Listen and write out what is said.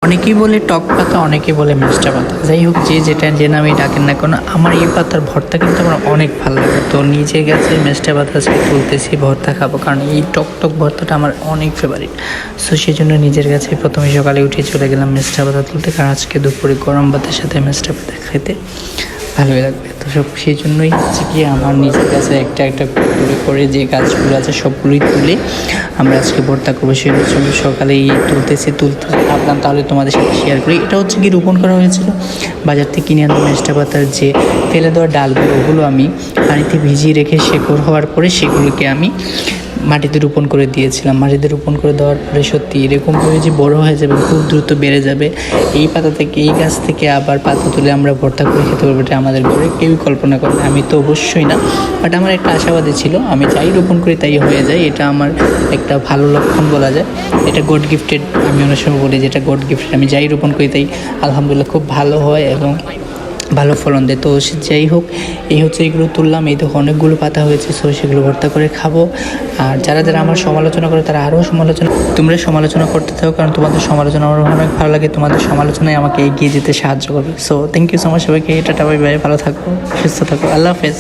অনেকেই বলে টক পাতা, অনেকেই বলে মিষ্টা পাতা, যাই হোক যে যেটা যে নামেই ডাকেন না কেন, আমার এই পাতার ভর্তা কিন্তু আমার অনেক ভালো লাগে। তো নিজে গেছে মিষ্টা পাতা আজকে তুলতেছি, ভর্তা খাবো, কারণ এই টক টক ভর্তাটা আমার অনেক ফেভারিট। সো সেই জন্য নিজের কাছে প্রথমে সকালে উঠে চলে গেলাম মিষ্টা পাতা তুলতে, কারণ আজকে দুপুরে গরম ভাতের সাথে মিষ্টা পাতা খেতে ভালোই লাগবে। তো সব সেই জন্যই হচ্ছে কি আমার নিজের কাছে একটা একটা করে যে গাছগুলো আছে সবগুলোই তুলে আমরা আজকে ভর্তা করবো। সেই জন্য সকালেই তুলতে ভাবলাম তাহলে তোমাদের সাথে শেয়ার করি। এটা হচ্ছে কি রোপণ করা হয়েছিল বাজার থেকে কিনে আনা মিষ্টা পাতার যে ফেলে দেওয়া ডালগুলো, ওগুলো আমি পানিতে ভিজিয়ে রেখে শেকড় হওয়ার পরে সেগুলোকে আমি মাটিতে রোপণ করে দিয়েছিলাম। মাটিতে রোপণ করে দেওয়ার পরে সত্যি এরকমভাবে যে বড় হয়ে যাবে, খুব দ্রুত বেড়ে যাবে। এই পাতা থেকে, এই গাছ থেকে আবার পাতা তুলে আমরা ভর্তা করে খেতে পারবো, এটা আমাদের ঘরে কেউই কল্পনা করে না। আমি তো অবশ্যই না, বাট আমার একটা আশাবাদী ছিল, আমি যাই রোপণ করি তাই হয়ে যায়, এটা আমার একটা ভালো লক্ষণ বলা যায়। এটা গড গিফটেড, আমি অনেক সময় বলি যে এটা গড গিফটেড। আমি যাই রোপণ করি তাই আলহামদুলিল্লাহ খুব ভালো হয় এবং ভালো ফলন দেয়। তো যাই হোক, এই হচ্ছে এগুলো তুললাম। এই তো অনেকগুলো পাতা হয়েছে, সো সেগুলো ভর্তা করে খাবো। আর যারা যারা আমার সমালোচনা করে তারা আরও তোমরা সমালোচনা করতে থাকো, কারণ তোমাদের সমালোচনা আমার অনেক ভালো লাগে। তোমাদের সমালোচনায় আমাকে এগিয়ে যেতে সাহায্য করবে। So thank you so much সবাইকে। টাটা বাই বাই, ভালো থাকো, সুস্থ থাকো, আল্লাহ হাফেজ।